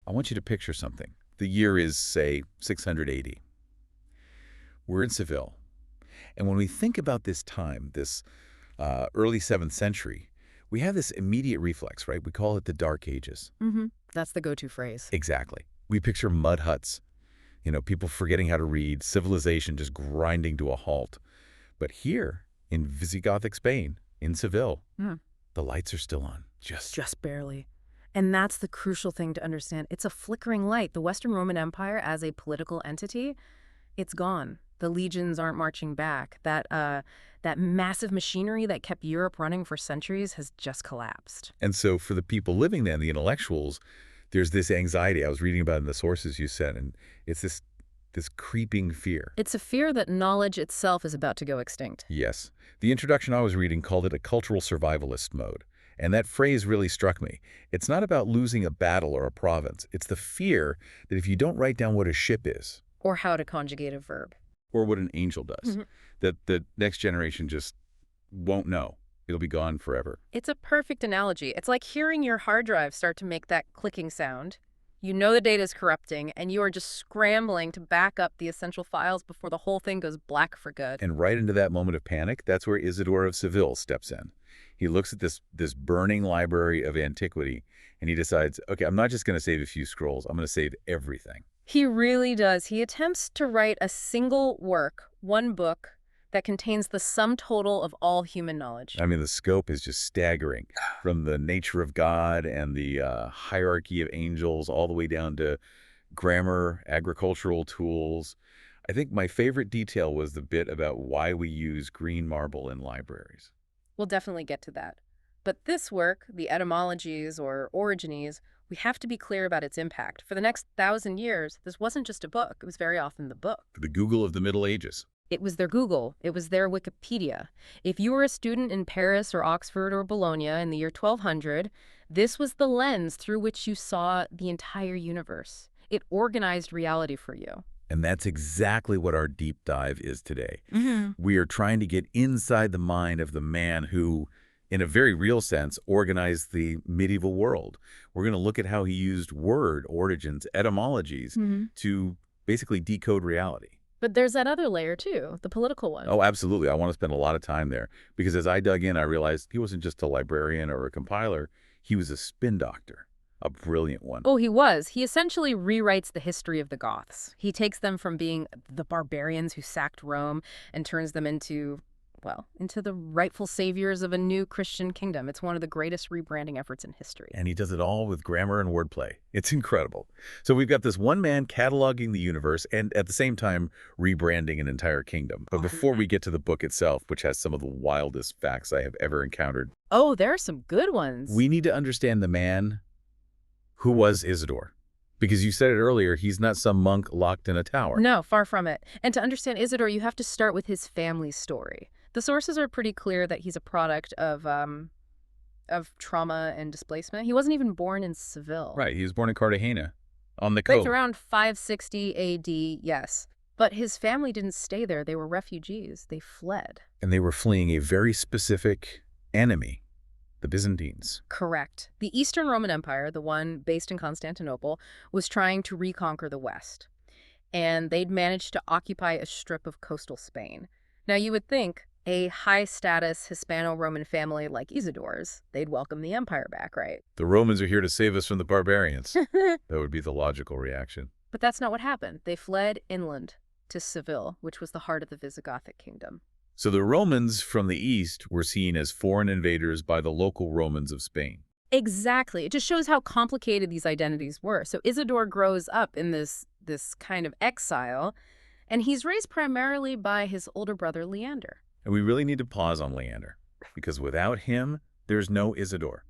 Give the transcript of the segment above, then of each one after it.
I want you to picture something. The year is, say, 680. We're in Seville. And when we think about this time, this early 7th century, we have this immediate reflex, right? We call it the Dark Ages. Mm-hmm. That's the go-to phrase. Exactly. We picture mud huts, people forgetting how to read, civilization just grinding to a halt. But here, in Visigothic Spain, in Seville, the lights are still on. Just barely. And that's the crucial thing to understand. It's a flickering light. The Western Roman Empire as a political entity, it's gone. The legions aren't marching back. That massive machinery that kept Europe running for centuries has just collapsed. And so for the people living then, the intellectuals, there's this anxiety. I was reading about it in the sources you sent, and it's this creeping fear. It's a fear that knowledge itself is about to go extinct. Yes. The introduction I was reading called it a cultural survivalist mode. And that phrase really struck me. It's not about losing a battle or a province. It's the fear that if you don't write down what a ship is, or how to conjugate a verb, or what an angel does, that the next generation just won't know. It'll be gone forever. It's a perfect analogy. It's like hearing your hard drive start to make that clicking sound. You know the data is corrupting, and you are just scrambling to back up the essential files before the whole thing goes black for good. And right into that moment of panic, that's where Isidore of Seville steps in. He looks at this burning library of antiquity, and he decides, okay, I'm not just going to save a few scrolls. I'm going to save everything. He really does. He attempts to write a single work, one book, that contains the sum total of all human knowledge. I mean, the scope is just staggering, from the nature of God and the hierarchy of angels all the way down to grammar, agricultural tools. I think my favorite detail was the bit about why we use green marble in libraries. We'll definitely get to that. But this work, the Etymologies or Origines, we have to be clear about its impact. For the next 1,000 years, this wasn't just a book. It was very often the book. The Google of the Middle Ages. It was their Google. It was their Wikipedia. If you were a student in Paris or Oxford or Bologna in the year 1200, this was the lens through which you saw the entire universe. It organized reality for you. And that's exactly what our deep dive is today. Mm-hmm. We are trying to get inside the mind of the man who, in a very real sense, organized the medieval world. We're going to look at how he used word origins, etymologies, to basically decode reality. But there's that other layer, too, the political one. Oh, absolutely. I want to spend a lot of time there. Because as I dug in, I realized he wasn't just a librarian or a compiler. He was a spin doctor, a brilliant one. Oh, he was. He essentially rewrites the history of the Goths. He takes them from being the barbarians who sacked Rome and turns them into the rightful saviors of a new Christian kingdom. It's one of the greatest rebranding efforts in history. And he does it all with grammar and wordplay. It's incredible. So we've got this one man cataloging the universe and at the same time rebranding an entire kingdom. But before we get to the book itself, which has some of the wildest facts I have ever encountered. Oh, there are some good ones. We need to understand the man who was Isidore. Because you said it earlier, he's not some monk locked in a tower. No, far from it. And to understand Isidore, you have to start with his family story. The sources are pretty clear that he's a product of trauma and displacement. He wasn't even born in Seville. Right, he was born in Cartagena, on the coast. It's around 560 A.D., yes. But his family didn't stay there. They were refugees. They fled. And they were fleeing a very specific enemy, the Byzantines. Correct. The Eastern Roman Empire, the one based in Constantinople, was trying to reconquer the West. And they'd managed to occupy a strip of coastal Spain. Now, you would think a high-status Hispano-Roman family like Isidore's, they'd welcome the empire back, right? The Romans are here to save us from the barbarians. That would be the logical reaction. But that's not what happened. They fled inland to Seville, which was the heart of the Visigothic kingdom. So the Romans from the east were seen as foreign invaders by the local Romans of Spain. Exactly. It just shows how complicated these identities were. So Isidore grows up in this kind of exile, and he's raised primarily by his older brother, Leander. And we really need to pause on Leander, because without him, there's no Isidore.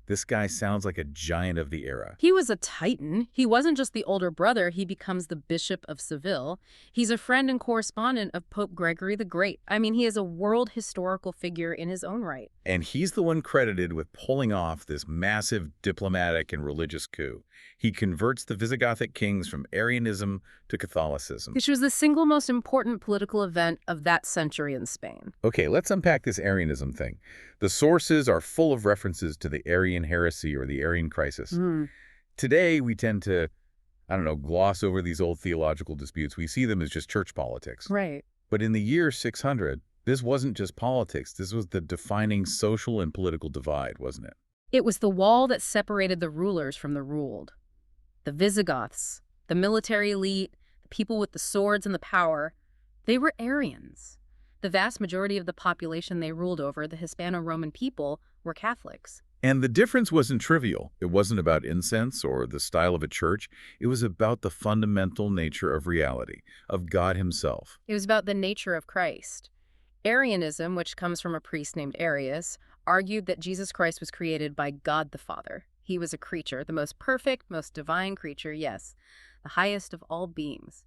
This guy sounds like a giant of the era. He was a titan. He wasn't just the older brother. He becomes the Bishop of Seville. He's a friend and correspondent of Pope Gregory the Great. I mean, he is a world historical figure in his own right. And he's the one credited with pulling off this massive diplomatic and religious coup. He converts the Visigothic kings from Arianism to Catholicism. Which was the single most important political event of that century in Spain. Okay, let's unpack this Arianism thing. The sources are full of references to the Arian heresy or the Arian crisis. Today, we tend to, I don't know, gloss over these old theological disputes. We see them as just church politics. Right. But in the year 600, this wasn't just politics. This was the defining social and political divide, wasn't it? It was the wall that separated the rulers from the ruled. The Visigoths, the military elite, the people with the swords and the power, they were Arians. The vast majority of the population they ruled over, the Hispano-Roman people, were Catholics. And the difference wasn't trivial. It wasn't about incense or the style of a church. It was about the fundamental nature of reality, of God himself. It was about the nature of Christ. Arianism, which comes from a priest named Arius, argued that Jesus Christ was created by God the Father. He was a creature, the most perfect, most divine creature, yes, the highest of all beings.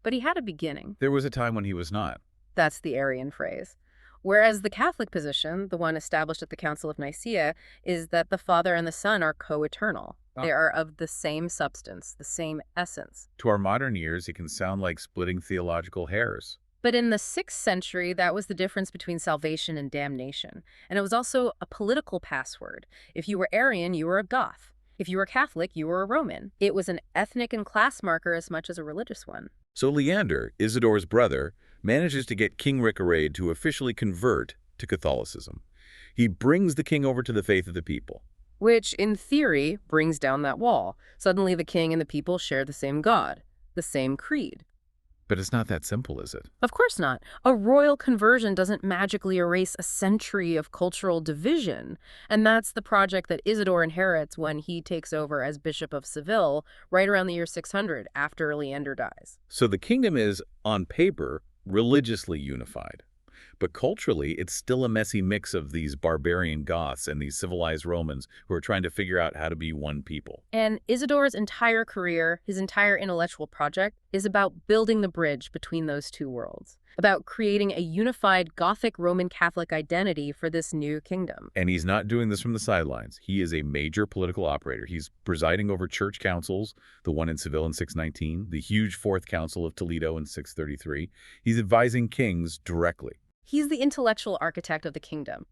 But he had a beginning. There was a time when he was not. That's the Arian phrase. Whereas the Catholic position, the one established at the Council of Nicaea, is that the Father and the Son are co-eternal. They are of the same substance, the same essence. To our modern ears, it can sound like splitting theological hairs. But in the 6th century, that was the difference between salvation and damnation. And it was also a political password. If you were Arian, you were a Goth. If you were Catholic, you were a Roman. It was an ethnic and class marker as much as a religious one. So Leander, Isidore's brother, manages to get King Ricared to officially convert to Catholicism. He brings the king over to the faith of the people. Which, in theory, brings down that wall. Suddenly the king and the people share the same God, the same creed. But it's not that simple, is it? Of course not. A royal conversion doesn't magically erase a century of cultural division. And that's the project that Isidore inherits when he takes over as Bishop of Seville right around the year 600 after Leander dies. So the kingdom is, on paper, religiously unified. But culturally, it's still a messy mix of these barbarian Goths and these civilized Romans who are trying to figure out how to be one people. And Isidore's entire career, his entire intellectual project, is about building the bridge between those two worlds, about creating a unified Gothic Roman Catholic identity for this new kingdom. And he's not doing this from the sidelines. He is a major political operator. He's presiding over church councils, the one in Seville in 619, the huge Fourth Council of Toledo in 633. He's advising kings directly. He's the intellectual architect of the kingdom.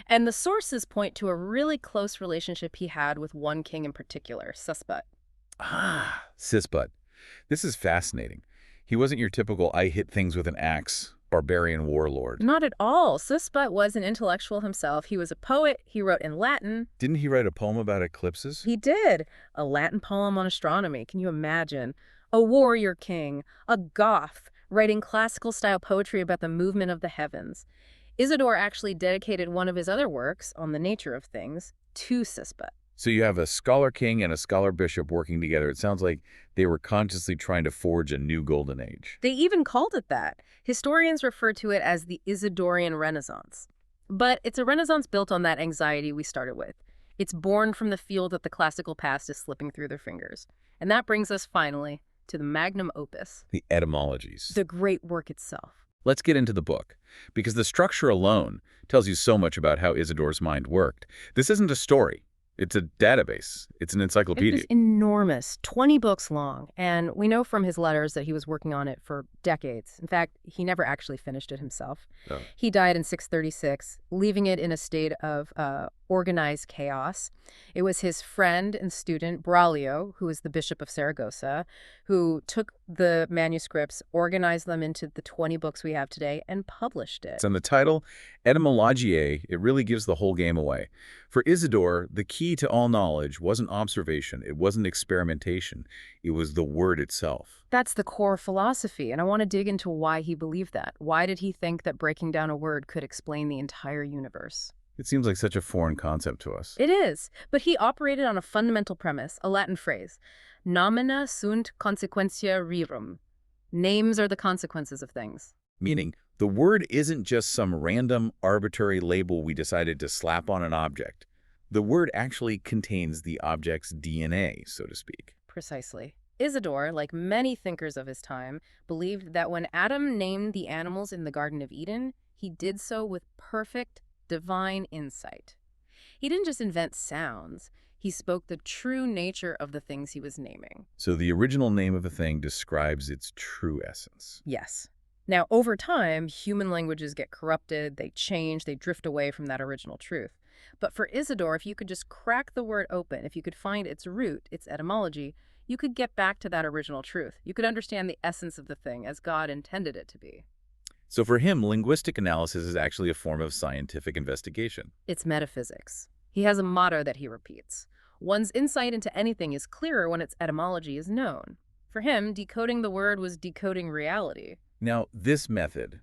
And the sources point to a really close relationship he had with one king in particular, Sisput. Ah, Sisput. This is fascinating. He wasn't your typical I hit things with an axe barbarian warlord. Not at all. Sisput was an intellectual himself. He was a poet. He wrote in Latin. Didn't he write a poem about eclipses? He did. A Latin poem on astronomy. Can you imagine? A warrior king, a Goth, writing classical-style poetry about the movement of the heavens. Isidore actually dedicated one of his other works, On the Nature of Things, to Sisput. So you have a scholar king and a scholar bishop working together. It sounds like they were consciously trying to forge a new golden age. They even called it that. Historians refer to it as the Isidorean Renaissance. But it's a renaissance built on that anxiety we started with. It's born from the feel that the classical past is slipping through their fingers. And that brings us finally to the magnum opus. The Etymologies. The great work itself. Let's get into the book, because the structure alone tells you so much about how Isidore's mind worked. This isn't a story. It's a database. It's an encyclopedia. It was enormous, 20 books long, and we know from his letters that he was working on it for decades. In fact, he never actually finished it himself. Oh. He died in 636, leaving it in a state of organized chaos. It was his friend and student, Braulio, who was the Bishop of Saragossa, who took the manuscripts, organized them into the 20 books we have today, and published it. And the title, Etymologiae, it really gives the whole game away. For Isidore, the key to all knowledge wasn't observation, it wasn't experimentation, it was the word itself. That's the core philosophy, and I want to dig into why he believed that. Why did he think that breaking down a word could explain the entire universe? It seems like such a foreign concept to us. It is, but he operated on a fundamental premise, a Latin phrase, nomina sunt consequentia rerum. Names are the consequences of things. Meaning, the word isn't just some random, arbitrary label we decided to slap on an object. The word actually contains the object's DNA, so to speak. Precisely. Isidore, like many thinkers of his time, believed that when Adam named the animals in the Garden of Eden, he did so with perfect, divine insight. He didn't just invent sounds. He spoke the true nature of the things he was naming. So the original name of a thing describes its true essence. Yes. Now, over time, human languages get corrupted, they change, they drift away from that original truth. But for Isidore, if you could just crack the word open, if you could find its root, its etymology, you could get back to that original truth. You could understand the essence of the thing as God intended it to be. So for him, linguistic analysis is actually a form of scientific investigation. It's metaphysics. He has a motto that he repeats. One's insight into anything is clearer when its etymology is known. For him, decoding the word was decoding reality. Now, this method,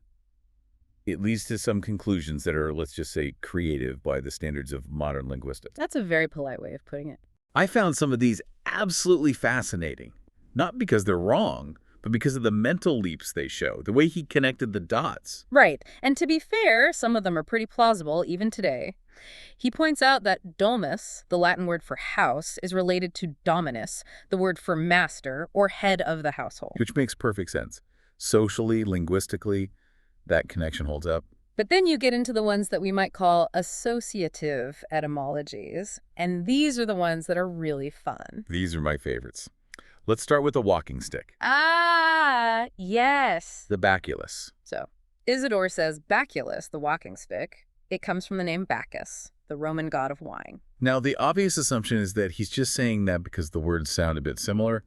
it leads to some conclusions that are, let's just say, creative by the standards of modern linguistics. That's a very polite way of putting it. I found some of these absolutely fascinating, not because they're wrong, but because of the mental leaps they show, the way he connected the dots. Right. And to be fair, some of them are pretty plausible even today. He points out that domus, the Latin word for house, is related to dominus, the word for master or head of the household. Which makes perfect sense. Socially, linguistically, that connection holds up. But then you get into the ones that we might call associative etymologies, and these are the ones that are really fun. These are my favorites. Let's start with the walking stick. Ah, yes. The baculus. So, Isidore says baculus, the walking stick, it comes from the name Bacchus, the Roman god of wine. Now, the obvious assumption is that he's just saying that because the words sound a bit similar.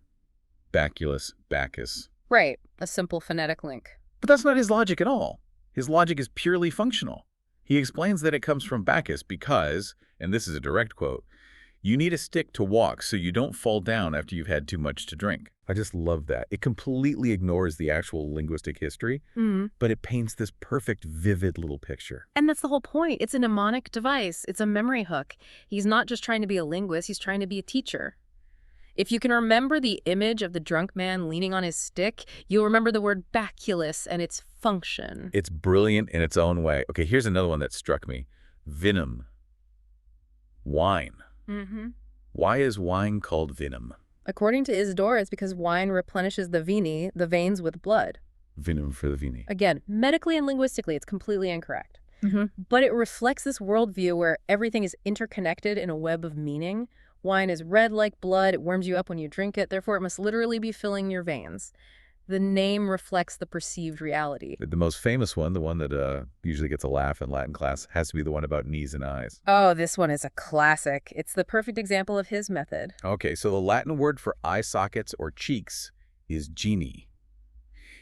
Baculus, Bacchus. Right, a simple phonetic link. But that's not his logic at all. His logic is purely functional. He explains that it comes from Bacchus because, and this is a direct quote, you need a stick to walk so you don't fall down after you've had too much to drink. I just love that. It completely ignores the actual linguistic history, but it paints this perfect, vivid little picture. And that's the whole point. It's a mnemonic device. It's a memory hook. He's not just trying to be a linguist, he's trying to be a teacher. If you can remember the image of the drunk man leaning on his stick, you'll remember the word baculus and its function. It's brilliant in its own way. Okay, here's another one that struck me. Vinum. Wine. Why is wine called vinum? According to Isidore, it's because wine replenishes the veni, the veins, with blood. Vinum for the vini. Again, medically and linguistically, it's completely incorrect. But it reflects this worldview where everything is interconnected in a web of meaning. Wine is red like blood, it warms you up when you drink it, therefore it must literally be filling your veins. The name reflects the perceived reality. The most famous one, the one that usually gets a laugh in Latin class, has to be the one about knees and eyes. Oh, this one is a classic. It's the perfect example of his method. Okay, so the Latin word for eye sockets or cheeks is geni,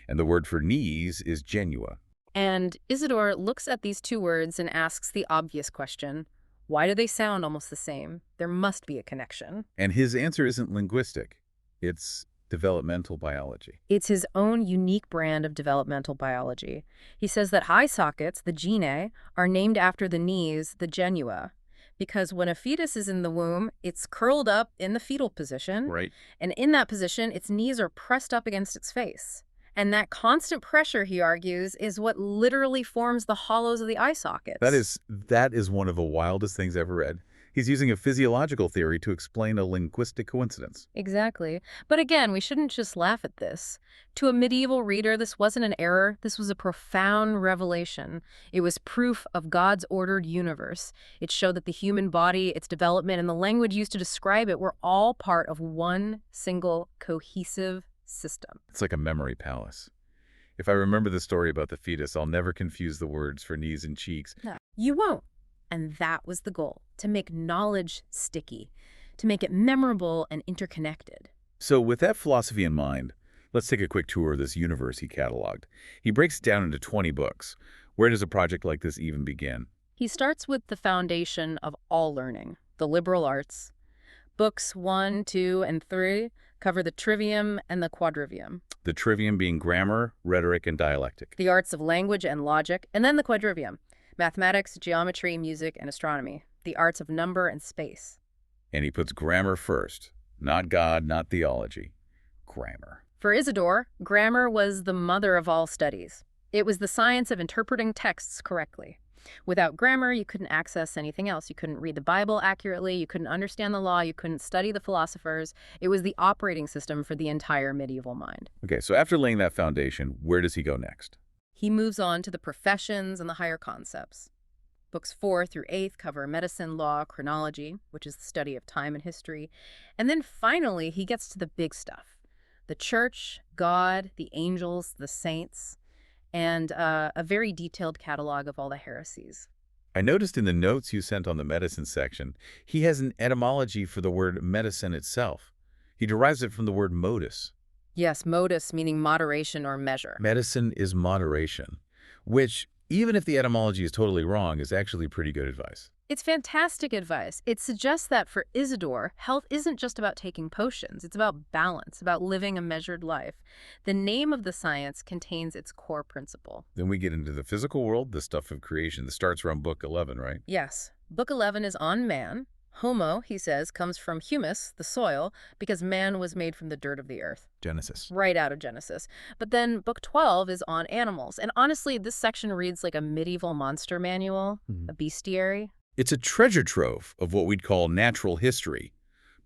and the word for knees is genua. And Isidore looks at these two words and asks the obvious question, why do they sound almost the same? There must be a connection. And his answer isn't linguistic. It's developmental biology. It's his own unique brand of developmental biology. He says that eye sockets, the genae, are named after the knees, the genua, because when a fetus is in the womb, it's curled up in the fetal position. Right. And in that position, its knees are pressed up against its face. And that constant pressure, he argues, is what literally forms the hollows of the eye sockets. That is one of the wildest things ever read. He's using a physiological theory to explain a linguistic coincidence. Exactly. But again, we shouldn't just laugh at this. To a medieval reader, this wasn't an error. This was a profound revelation. It was proof of God's ordered universe. It showed that the human body, its development, and the language used to describe it were all part of one single cohesive system. It's like a memory palace. If I remember the story about the fetus, I'll never confuse the words for knees and cheeks. No, you won't. And that was the goal, to make knowledge sticky, to make it memorable and interconnected. So with that philosophy in mind, let's take a quick tour of this universe he cataloged. He breaks it down into 20 books. Where does a project like this even begin? He starts with the foundation of all learning, the liberal arts. Books 1, 2, and 3 cover the trivium and the quadrivium. The trivium being grammar, rhetoric, and dialectic. The arts of language and logic, and then the quadrivium. Mathematics, geometry, music, and astronomy. The arts of number and space. And he puts grammar first. Not God, not theology. Grammar. For Isidore, grammar was the mother of all studies. It was the science of interpreting texts correctly. Without grammar, you couldn't access anything else. You couldn't read the Bible accurately, you couldn't understand the law, you couldn't study the philosophers. It was the operating system for the entire medieval mind. Okay, so after laying that foundation, where does he go next? He moves on to the professions and the higher concepts. Books 4 through 8 cover medicine, law, chronology, which is the study of time and history. And then finally, he gets to the big stuff. The church, God, the angels, the saints, and a very detailed catalog of all the heresies. I noticed in the notes you sent on the medicine section, he has an etymology for the word medicine itself. He derives it from the word modus. Yes, modus meaning moderation or measure. Medicine is moderation, which, even if the etymology is totally wrong, is actually pretty good advice. It's fantastic advice. It suggests that for Isidore, health isn't just about taking potions. It's about balance, about living a measured life. The name of the science contains its core principle. Then we get into the physical world, the stuff of creation. This starts around book 11, right? Yes, Book 11 is on man. Homo, he says, comes from humus, the soil, because man was made from the dirt of the earth. Genesis. Right out of Genesis. But then Book 12 is on animals. And honestly, this section reads like a medieval monster manual, a bestiary. It's a treasure trove of what we'd call natural history,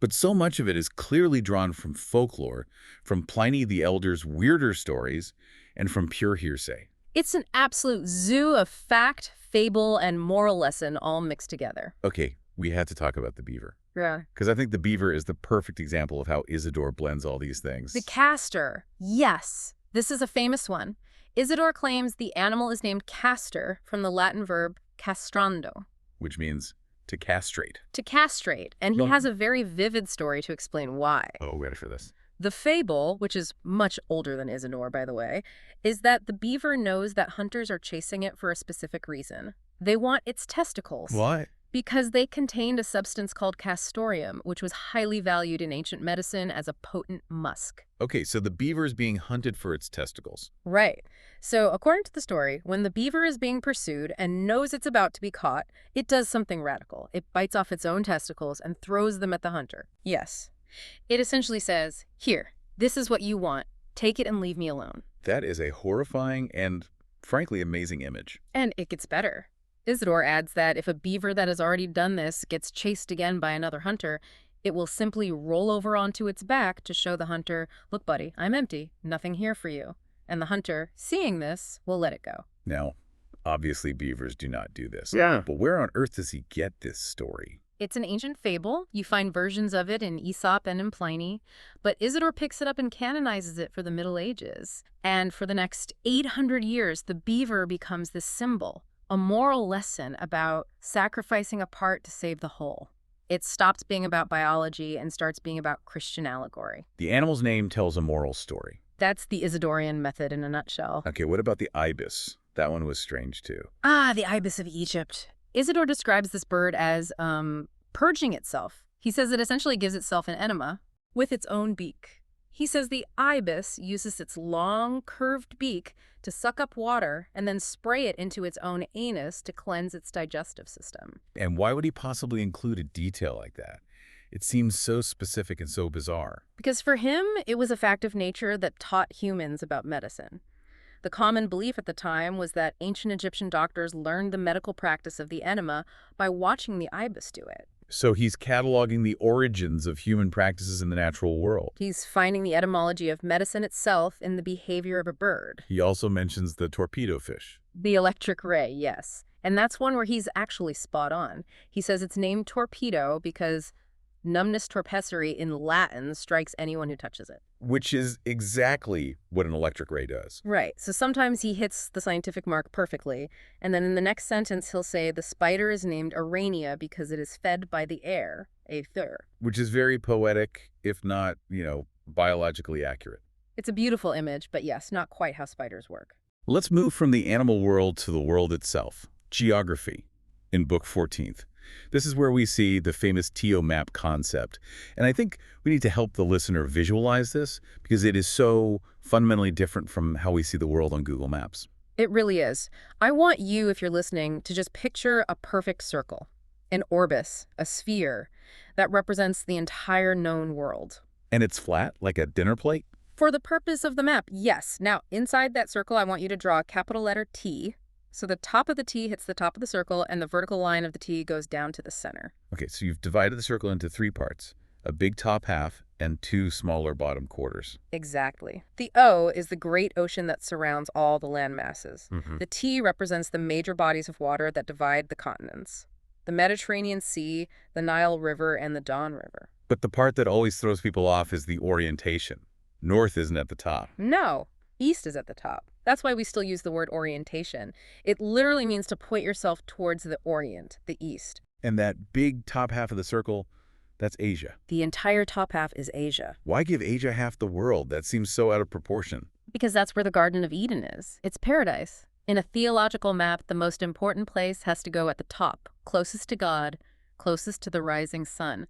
but so much of it is clearly drawn from folklore, from Pliny the Elder's weirder stories, and from pure hearsay. It's an absolute zoo of fact, fable, and moral lesson all mixed together. Okay, we had to talk about the beaver. Yeah. Because I think the beaver is the perfect example of how Isidore blends all these things. The castor. Yes, this is a famous one. Isidore claims the animal is named castor from the Latin verb castrando. Which means to castrate. To castrate, and he has a very vivid story to explain why. Oh, ready for this. The fable, which is much older than Isidore, by the way, is that the beaver knows that hunters are chasing it for a specific reason. They want its testicles. Why? Because they contained a substance called castoreum, which was highly valued in ancient medicine as a potent musk. Okay, so the beaver is being hunted for its testicles. Right. So, according to the story, when the beaver is being pursued and knows it's about to be caught, it does something radical. It bites off its own testicles and throws them at the hunter. Yes. It essentially says, "Here, this is what you want. Take it and leave me alone." That is a horrifying and, frankly, amazing image. And it gets better. Isidore adds that if a beaver that has already done this gets chased again by another hunter, it will simply roll over onto its back to show the hunter, "Look, buddy, I'm empty. Nothing here for you." And the hunter, seeing this, will let it go. Now, obviously beavers do not do this. Yeah. But where on earth does he get this story? It's an ancient fable. You find versions of it in Aesop and in Pliny. But Isidore picks it up and canonizes it for the Middle Ages. And for the next 800 years, the beaver becomes this symbol, a moral lesson about sacrificing a part to save the whole. It stops being about biology and starts being about Christian allegory. The animal's name tells a moral story. That's the Isidorean method in a nutshell. Okay, what about the ibis? That one was strange, too. Ah, the ibis of Egypt. Isidore describes this bird as purging itself. He says it essentially gives itself an enema with its own beak. He says the ibis uses its long, curved beak to suck up water and then spray it into its own anus to cleanse its digestive system. And why would he possibly include a detail like that? It seems so specific and so bizarre. Because for him, it was a fact of nature that taught humans about medicine. The common belief at the time was that ancient Egyptian doctors learned the medical practice of the enema by watching the ibis do it. So he's cataloging the origins of human practices in the natural world. He's finding the etymology of medicine itself in the behavior of a bird. He also mentions the torpedo fish. The electric ray, yes. And that's one where he's actually spot on. He says it's named torpedo because numbnus torpescere in Latin strikes anyone who touches it. Which is exactly what an electric ray does. Right. So sometimes he hits the scientific mark perfectly, and then in the next sentence he'll say the spider is named Arania because it is fed by the air, aether. Which is very poetic, if not, biologically accurate. It's a beautiful image, but yes, not quite how spiders work. Let's move from the animal world to the world itself. Geography, in Book 14th. This is where we see the famous TO map concept. And I think we need to help the listener visualize this because it is so fundamentally different from how we see the world on Google Maps. It really is. I want you, if you're listening, to just picture a perfect circle, an orbis, a sphere, that represents the entire known world. And it's flat, like a dinner plate? For the purpose of the map, yes. Now, inside that circle, I want you to draw a capital letter T. So the top of the T hits the top of the circle, and the vertical line of the T goes down to the center. Okay, so you've divided the circle into 3 parts, a big top half and 2 smaller bottom quarters. Exactly. The O is the great ocean that surrounds all the land masses. Mm-hmm. The T represents the major bodies of water that divide the continents. The Mediterranean Sea, the Nile River, and the Don River. But the part that always throws people off is the orientation. North isn't at the top. No, east is at the top. That's why we still use the word orientation. It literally means to point yourself towards the Orient, the East. And that big top half of the circle, that's Asia. The entire top half is Asia. Why give Asia half the world? That seems so out of proportion. Because that's where the Garden of Eden is. It's paradise. In a theological map, the most important place has to go at the top, closest to God, closest to the rising sun.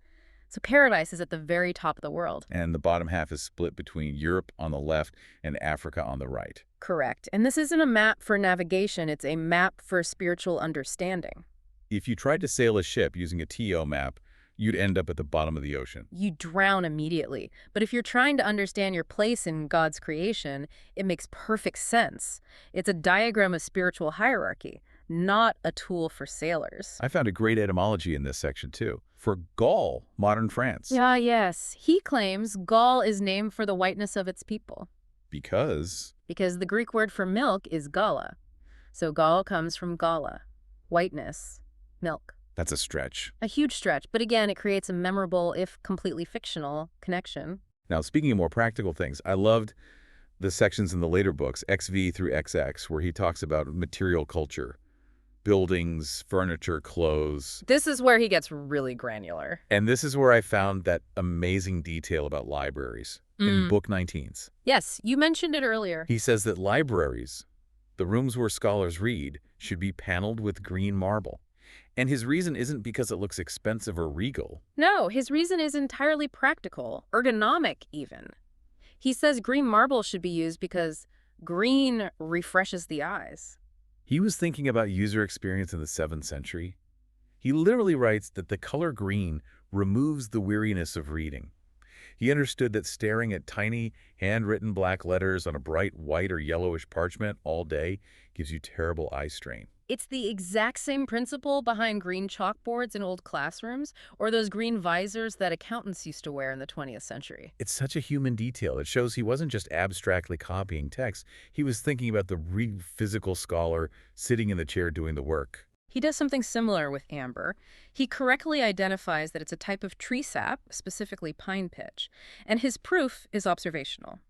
So paradise is at the very top of the world. And the bottom half is split between Europe on the left and Africa on the right. Correct. And this isn't a map for navigation, it's a map for spiritual understanding. If you tried to sail a ship using a TO map, you'd end up at the bottom of the ocean. You drown immediately. But if you're trying to understand your place in God's creation, it makes perfect sense. It's a diagram of spiritual hierarchy, not a tool for sailors. I found a great etymology in this section, too. For Gaul, modern France. Yes. He claims Gaul is named for the whiteness of its people. Because Because the Greek word for milk is Gala. So Gaul comes from Gala, whiteness, milk. that's a stretch. A huge stretch, but again, it creates a memorable, if completely fictional, connection. Now, speaking of more practical things, I loved the sections in the later books, XV through XX, where he talks about material culture, buildings, furniture, clothes. This is where he gets really granular. And this is where I found that amazing detail about libraries in Book 19's. Yes, you mentioned it earlier. He says that libraries, the rooms where scholars read, should be paneled with green marble. And his reason isn't because it looks expensive or regal. No, his reason is entirely practical, ergonomic even. He says green marble should be used because green refreshes the eyes. He was thinking about user experience in the 7th century. He literally writes that the color green removes the weariness of reading. He understood that staring at tiny, handwritten black letters on a bright white or yellowish parchment all day gives you terrible eye strain. It's the exact same principle behind green chalkboards in old classrooms or those green visors that accountants used to wear in the 20th century. It's such a human detail. It shows he wasn't just abstractly copying text. He was thinking about the real physical scholar sitting in the chair doing the work. He does something similar with amber. He correctly identifies that it's a type of tree sap, specifically pine pitch, and his proof is observational.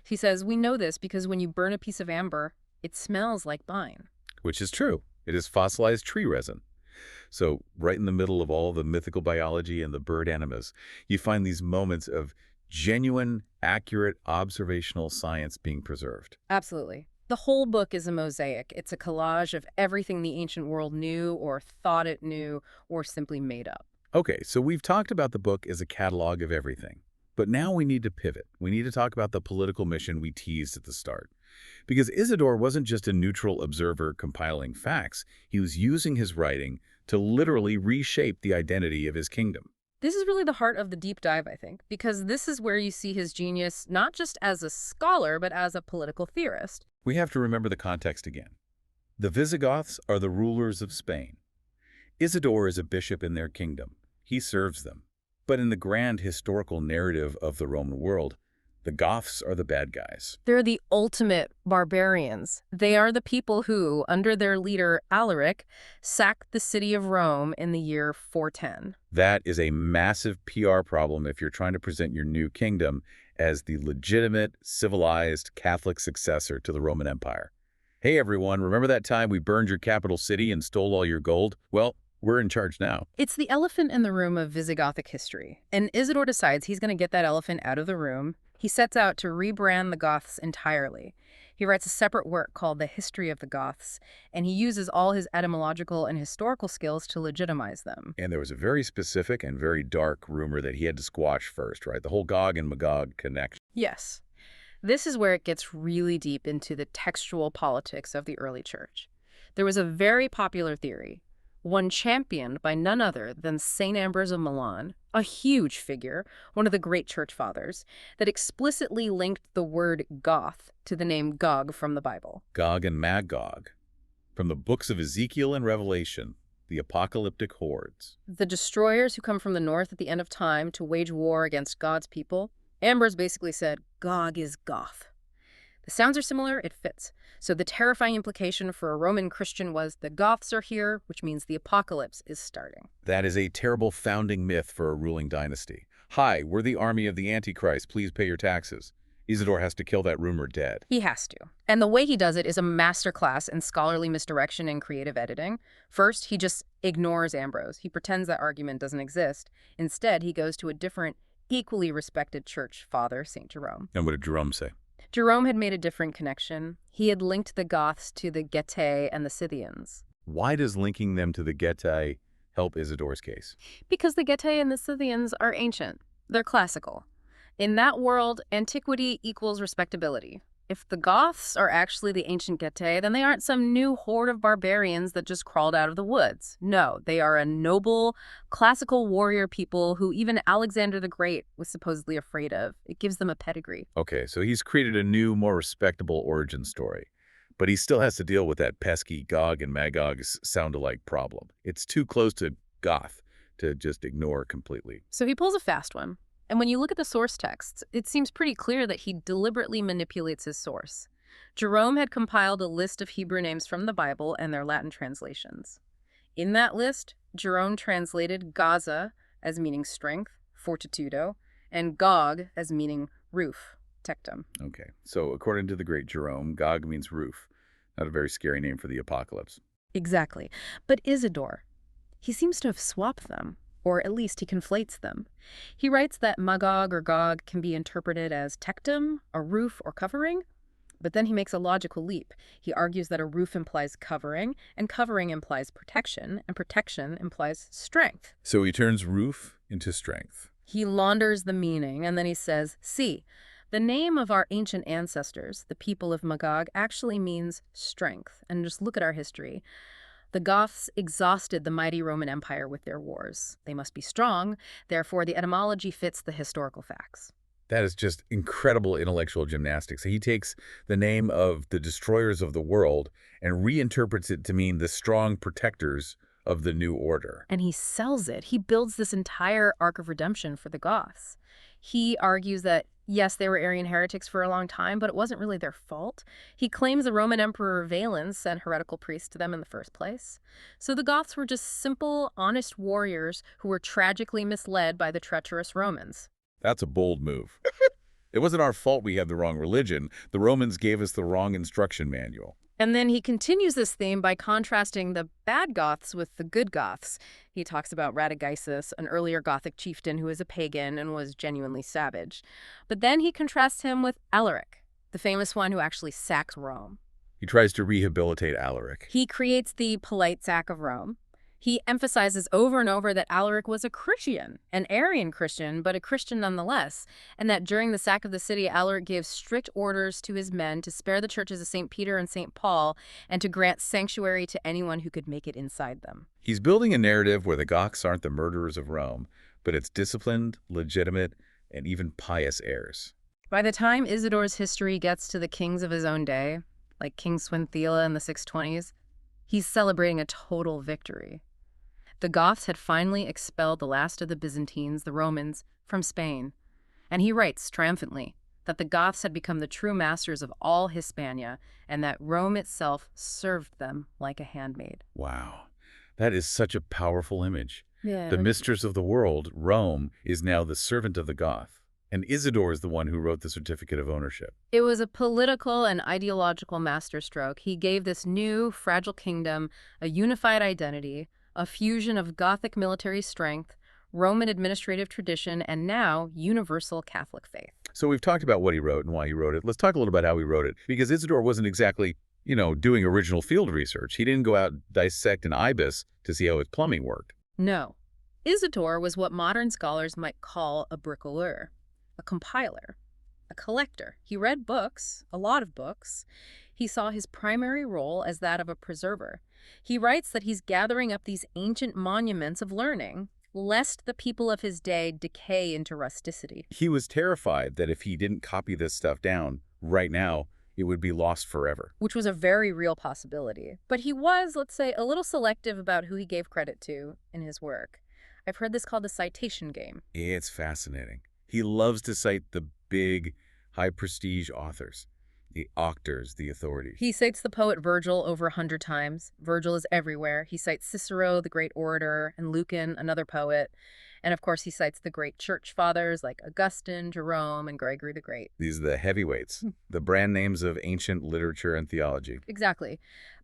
He says, we know this because when you burn a piece of amber, it smells like pine. Which is true. It is fossilized tree resin. So right in the middle of all the mythical biology and the bird animas, you find these moments of genuine, accurate, observational science being preserved. Absolutely. The whole book is a mosaic. It's a collage of everything the ancient world knew or thought it knew or simply made up. Okay, so we've talked about the book as a catalog of everything. But now we need to pivot. We need to talk about the political mission we teased at the start. Because Isidore wasn't just a neutral observer compiling facts. He was using his writing to literally reshape the identity of his kingdom. This is really the heart of the deep dive, I think, because this is where you see his genius not just as a scholar, but as a political theorist. We have to remember the context again. The Visigoths are the rulers of Spain. Isidore is a bishop in their kingdom. He serves them. But in the grand historical narrative of the Roman world, the Goths are the bad guys. They're the ultimate barbarians. They are the people who, under their leader Alaric, sacked the city of Rome in the year 410. That is a massive PR problem if you're trying to present your new kingdom as the legitimate, civilized Catholic successor to the Roman Empire. Hey everyone, remember that time we burned your capital city and stole all your gold? Well, we're in charge now. It's the elephant in the room of Visigothic history, and Isidore decides he's going to get that elephant out of the room. He sets out to rebrand the Goths entirely. He writes a separate work called The History of the Goths, and he uses all his etymological and historical skills to legitimize them. And there was a very specific and very dark rumor that he had to squash first, right? The whole Gog and Magog connection. Yes. This is where it gets really deep into the textual politics of the early church. There was a very popular theory, one championed by none other than St. Ambrose of Milan, a huge figure, one of the great church fathers, that explicitly linked the word Goth to the name Gog from the Bible. Gog and Magog. From the books of Ezekiel and Revelation, the apocalyptic hordes. The destroyers who come from the north at the end of time to wage war against God's people. Ambrose basically said, Gog is Goth. The sounds are similar, it fits. So the terrifying implication for a Roman Christian was the Goths are here, which means the apocalypse is starting. That is a terrible founding myth for a ruling dynasty. Hi, we're the army of the Antichrist, please pay your taxes. Isidore has to kill that rumor dead. He has to. And the way he does it is a masterclass in scholarly misdirection and creative editing. First, he just ignores Ambrose. He pretends that argument doesn't exist. Instead, he goes to a different, equally respected church father, St. Jerome. And what did Jerome say? Jerome had made a different connection. He had linked the Goths to the Getae and the Scythians. Why does linking them to the Getae help Isidore's case? Because the Getae and the Scythians are ancient. They're classical. In that world, antiquity equals respectability. If the Goths are actually the ancient Getae, then they aren't some new horde of barbarians that just crawled out of the woods. No, they are a noble, classical warrior people who even Alexander the Great was supposedly afraid of. It gives them a pedigree. Okay, so he's created a new, more respectable origin story. But he still has to deal with that pesky Gog and Magog's sound-alike problem. It's too close to Goth to just ignore completely. So he pulls a fast one. And when you look at the source texts, it seems pretty clear that he deliberately manipulates his source. Jerome had compiled a list of Hebrew names from the Bible and their Latin translations. In that list, Jerome translated Gaza as meaning strength, fortitudo, and Gog as meaning roof, tectum. Okay, so according to the great Jerome, Gog means roof. Not a very scary name for the apocalypse. Exactly. But Isidore, he seems to have swapped them. Or at least he conflates them. He writes that Magog or Gog can be interpreted as tectum, a roof or covering, but then he makes a logical leap. He argues that a roof implies covering, and covering implies protection, and protection implies strength. So he turns roof into strength. He launders the meaning, and then he says, see, the name of our ancient ancestors, the people of Magog, actually means strength. And just look at our history. The Goths exhausted the mighty Roman Empire with their wars. They must be strong, therefore the etymology fits the historical facts. That is just incredible intellectual gymnastics. He takes the name of the destroyers of the world and reinterprets it to mean the strong protectors of the new order. And he sells it. He builds this entire arc of redemption for the Goths. He argues that, yes, they were Arian heretics for a long time, but it wasn't really their fault. He claims the Roman Emperor Valens sent heretical priests to them in the first place. So the Goths were just simple, honest warriors who were tragically misled by the treacherous Romans. That's a bold move. It wasn't our fault we had the wrong religion. The Romans gave us the wrong instruction manual. And then he continues this theme by contrasting the bad Goths with the good Goths. He talks about Radagaisus, an earlier Gothic chieftain who is a pagan and was genuinely savage. But then he contrasts him with Alaric, the famous one who actually sacks Rome. He tries to rehabilitate Alaric. He creates the polite sack of Rome. He emphasizes over and over that Alaric was a Christian, an Arian Christian, but a Christian nonetheless, and that during the sack of the city, Alaric gave strict orders to his men to spare the churches of St. Peter and St. Paul and to grant sanctuary to anyone who could make it inside them. He's building a narrative where the Goths aren't the murderers of Rome, but it's disciplined, legitimate, and even pious heirs. By the time Isidore's history gets to the kings of his own day, like King Swinthila in the 620s, he's celebrating a total victory. The Goths had finally expelled the last of the Byzantines, the Romans, from Spain. And he writes triumphantly that the Goths had become the true masters of all Hispania and that Rome itself served them like a handmaid. Wow, that is such a powerful image. Yeah. The mistress of the world, Rome, is now the servant of the Goth. And Isidore is the one who wrote the certificate of ownership. It was a political and ideological masterstroke. He gave this new, fragile kingdom a unified identity, a fusion of Gothic military strength, Roman administrative tradition, and now universal Catholic faith. So we've talked about what he wrote and why he wrote it. Let's talk a little about how he wrote it. Because Isidore wasn't exactly, doing original field research. He didn't go out and dissect an ibis to see how his plumbing worked. No. Isidore was what modern scholars might call a bricoleur, a compiler, a collector. He read books, a lot of books. He saw his primary role as that of a preserver. He writes that he's gathering up these ancient monuments of learning, lest the people of his day decay into rusticity. He was terrified that if he didn't copy this stuff down right now, it would be lost forever. Which was a very real possibility. But he was, let's say, a little selective about who he gave credit to in his work. I've heard this called the citation game. It's fascinating. He loves to cite the big, high-prestige authors. The auctors, the authorities. He cites the poet Virgil over 100 times. Virgil is everywhere. He cites Cicero, the great orator, and Lucan, another poet. And of course, he cites the great church fathers like Augustine, Jerome, and Gregory the Great. These are the heavyweights, the brand names of ancient literature and theology. Exactly.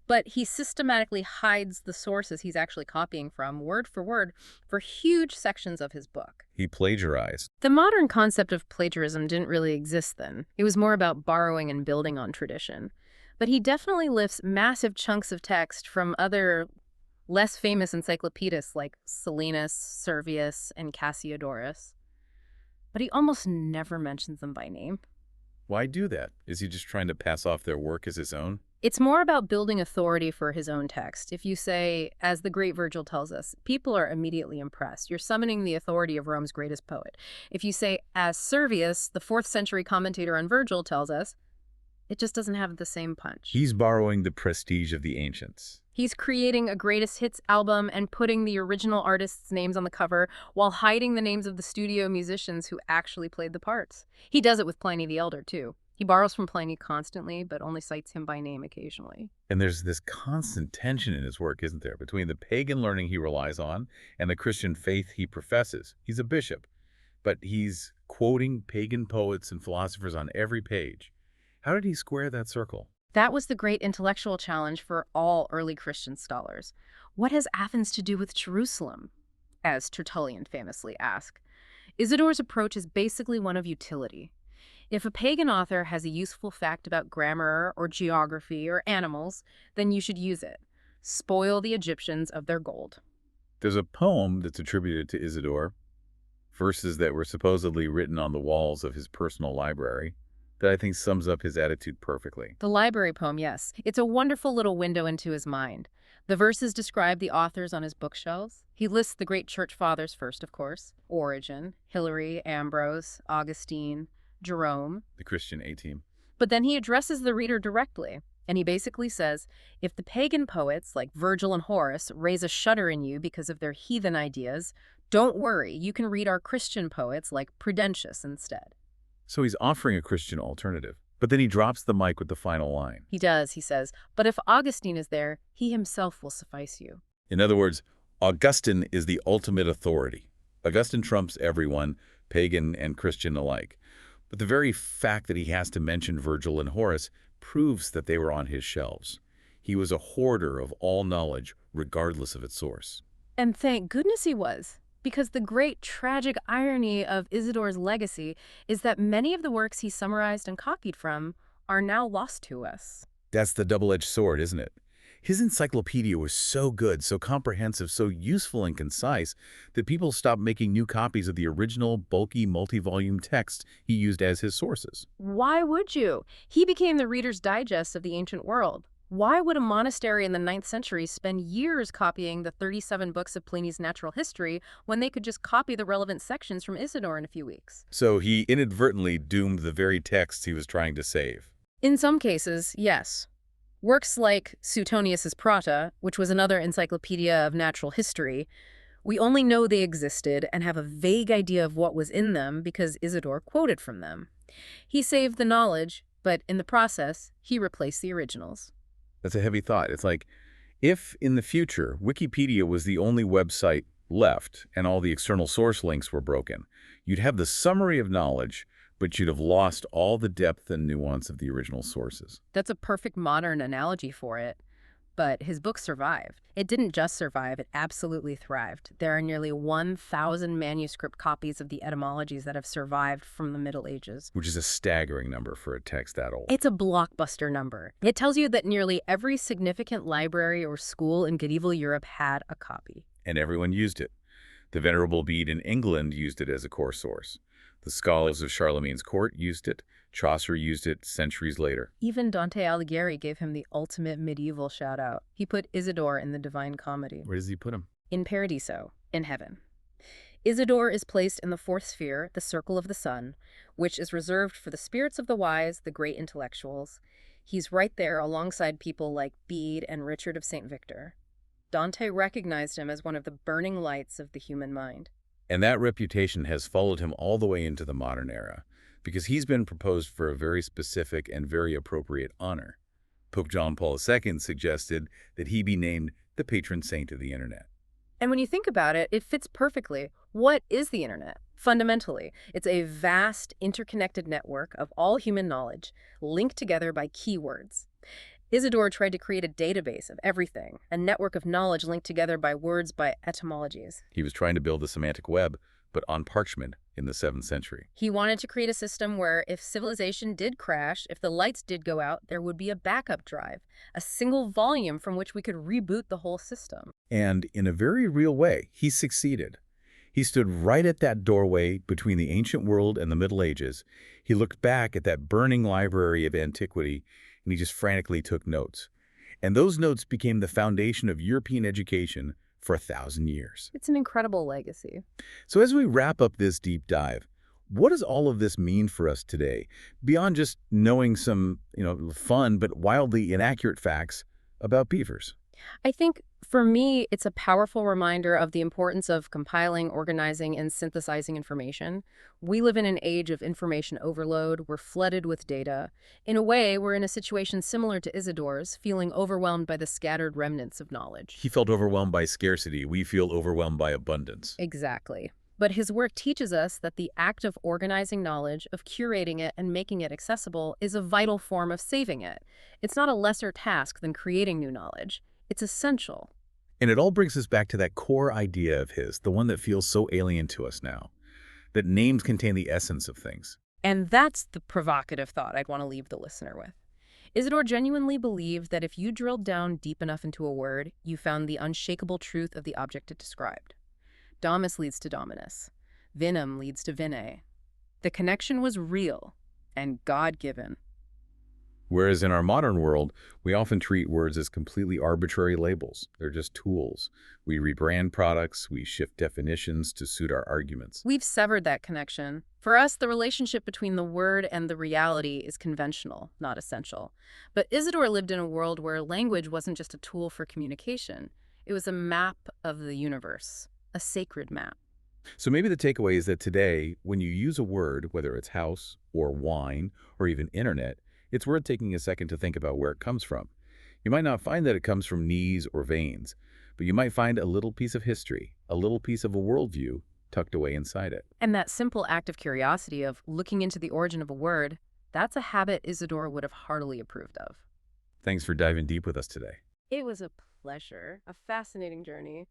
But he systematically hides the sources he's actually copying from, word for huge sections of his book. He plagiarized. The modern concept of plagiarism didn't really exist then. It was more about borrowing and building on tradition. But he definitely lifts massive chunks of text from other less famous encyclopedists like Silenus, Servius, and Cassiodorus. But he almost never mentions them by name. Why do that? Is he just trying to pass off their work as his own? It's more about building authority for his own text. If you say, as the great Virgil tells us, people are immediately impressed. You're summoning the authority of Rome's greatest poet. If you say, as Servius, the 4th century commentator on Virgil tells us, it just doesn't have the same punch. He's borrowing the prestige of the ancients. He's creating a greatest hits album and putting the original artists' names on the cover while hiding the names of the studio musicians who actually played the parts. He does it with Pliny the Elder, too. He borrows from Pliny constantly, but only cites him by name occasionally. And there's this constant tension in his work, isn't there, between the pagan learning he relies on and the Christian faith he professes. He's a bishop, but he's quoting pagan poets and philosophers on every page. How did he square that circle? That was the great intellectual challenge for all early Christian scholars. What has Athens to do with Jerusalem? As Tertullian famously asked. Isidore's approach is basically one of utility. If a pagan author has a useful fact about grammar or geography or animals, then you should use it. Spoil the Egyptians of their gold. There's a poem that's attributed to Isidore, verses that were supposedly written on the walls of his personal library, that I think sums up his attitude perfectly. The library poem, yes. It's a wonderful little window into his mind. The verses describe the authors on his bookshelves. He lists the great church fathers first, of course. Origen, Hilary, Ambrose, Augustine, Jerome. The Christian A-team. But then he addresses the reader directly. And he basically says, if the pagan poets like Virgil and Horace raise a shudder in you because of their heathen ideas, don't worry, you can read our Christian poets like Prudentius instead. So he's offering a Christian alternative. But then he drops the mic with the final line. He does, he says, but if Augustine is there, he himself will suffice you. In other words, Augustine is the ultimate authority. Augustine trumps everyone, pagan and Christian alike. But the very fact that he has to mention Virgil and Horace proves that they were on his shelves. He was a hoarder of all knowledge, regardless of its source. And thank goodness he was, because the great tragic irony of Isidore's legacy is that many of the works he summarized and copied from are now lost to us. That's the double-edged sword, isn't it? His encyclopedia was so good, so comprehensive, so useful and concise that people stopped making new copies of the original, bulky, multi-volume text he used as his sources. Why would you? He became the Reader's Digest of the ancient world. Why would a monastery in the 9th century spend years copying the 37 books of Pliny's natural history when they could just copy the relevant sections from Isidore in a few weeks? So he inadvertently doomed the very texts he was trying to save. In some cases, yes. Works like Suetonius's Prata, which was another encyclopedia of natural history, we only know they existed and have a vague idea of what was in them because Isidore quoted from them. He saved the knowledge, but in the process, he replaced the originals. That's a heavy thought. It's like, if in the future Wikipedia was the only website left and all the external source links were broken, you'd have the summary of knowledge, but you'd have lost all the depth and nuance of the original sources. That's a perfect modern analogy for it. But his book survived. It didn't just survive, it absolutely thrived. There are nearly 1,000 manuscript copies of the Etymologies that have survived from the Middle Ages. Which is a staggering number for a text that old. It's a blockbuster number. It tells you that nearly every significant library or school in medieval Europe had a copy. And everyone used it. The Venerable Bede in England used it as a core source. The scholars of Charlemagne's court used it. Chaucer used it centuries later. Even Dante Alighieri gave him the ultimate medieval shout-out. He put Isidore in the Divine Comedy. Where does he put him? In Paradiso, in heaven. Isidore is placed in the 4th sphere, the circle of the sun, which is reserved for the spirits of the wise, the great intellectuals. He's right there alongside people like Bede and Richard of St. Victor. Dante recognized him as one of the burning lights of the human mind. And that reputation has followed him all the way into the modern era, because he's been proposed for a very specific and very appropriate honor. Pope John Paul II suggested that he be named the patron saint of the internet. And when you think about it, it fits perfectly. What is the internet? Fundamentally, it's a vast, interconnected network of all human knowledge linked together by keywords. Isidore tried to create a database of everything, a network of knowledge linked together by words by etymologies. He was trying to build the semantic web, but on parchment in the 7th century. He wanted to create a system where if civilization did crash, if the lights did go out, there would be a backup drive, a single volume from which we could reboot the whole system. And in a very real way, he succeeded. He stood right at that doorway between the ancient world and the Middle Ages. He looked back at that burning library of antiquity, and he just frantically took notes. And those notes became the foundation of European education for 1,000 years. It's an incredible legacy. So as we wrap up this deep dive, what does all of this mean for us today, beyond just knowing some, fun but wildly inaccurate facts about beavers? I think for me, it's a powerful reminder of the importance of compiling, organizing, and synthesizing information. We live in an age of information overload. We're flooded with data. In a way, we're in a situation similar to Isidore's, feeling overwhelmed by the scattered remnants of knowledge. He felt overwhelmed by scarcity. We feel overwhelmed by abundance. Exactly. But his work teaches us that the act of organizing knowledge, of curating it and making it accessible, is a vital form of saving it. It's not a lesser task than creating new knowledge. It's essential. And it all brings us back to that core idea of his, the one that feels so alien to us now, that names contain the essence of things. And that's the provocative thought I'd want to leave the listener with. Isidore genuinely believed that if you drilled down deep enough into a word, you found the unshakable truth of the object it described. Domus leads to dominus. Vinum leads to vine. The connection was real and God-given. Whereas in our modern world, we often treat words as completely arbitrary labels. They're just tools. We rebrand products, we shift definitions to suit our arguments. We've severed that connection. For us, the relationship between the word and the reality is conventional, not essential. But Isidore lived in a world where language wasn't just a tool for communication. It was a map of the universe, a sacred map. So maybe the takeaway is that today, when you use a word, whether it's house or wine or even internet, it's worth taking a second to think about where it comes from. You might not find that it comes from knees or veins, but you might find a little piece of history, a little piece of a worldview tucked away inside it. And that simple act of curiosity of looking into the origin of a word, that's a habit Isidore would have heartily approved of. Thanks for diving deep with us today. It was a pleasure, a fascinating journey.